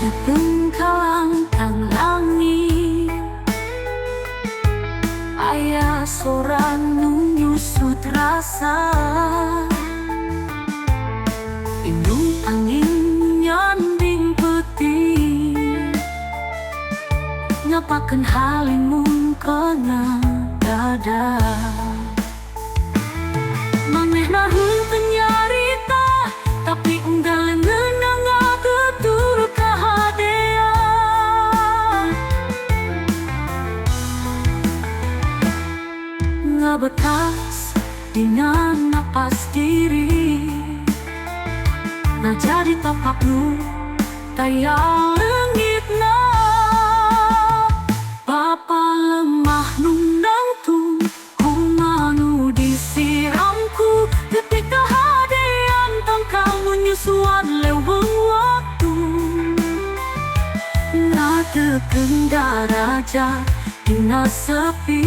Di pengkalang langit, ayah seorang nyusut rasa. Indung angin nyanding peti, ngapakan halimun kena dada. Maneh nahun penyarita, tapi unggal nenang keturut kahadean. Ngabekas dengan napas diri, nah jadi tapak lu tayang lengit na. Bapa lemah nundang tu kumanu disiramku, ketika hadean tangkang menyusuan leweng waktu. Ngadeken daraja dina sepi,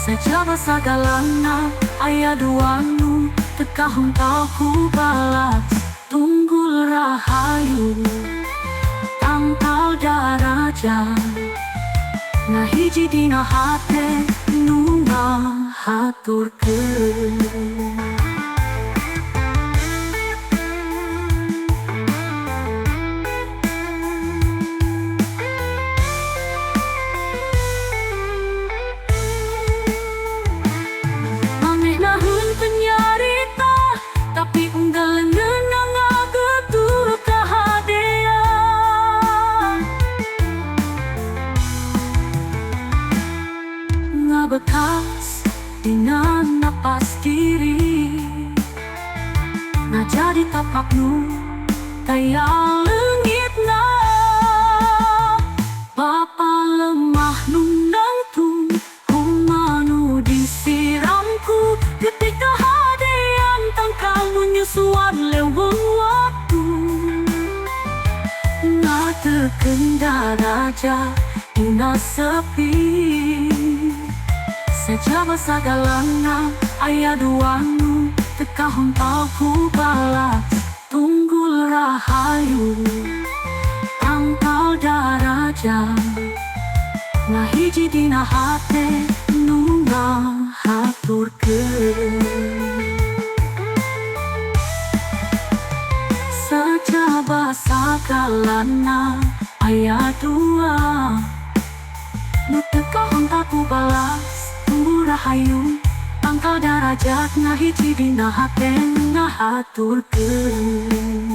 sejaba sagalana ayah duanu tekahung tahu balas. Tunggul rahayu tangkal daraja, nah hiji dina hate nunggah haturkeun. Maneh nahun penyarita, tapi unggal nenang keturut kahadean. Ngabekas dina napas diri, nah jadi tapak nu tayang lengit na. Bapa lemah nundang tu kumanu disiramku, ketika hadean tangkang menyusuan leweng waktu. Ngadeken daraja dina sepi, sejaba sagalana ayah duanu tekahung tahu balas. Tunggul rahayu tangkal daraja, nah hiji dina hate nunggah haturkeun. Sejaba sagalana ayah dua nu tekahung tahu balas. Tunggul rahayu tangkal darajat, nah hiji dina hate ngahaturkeun.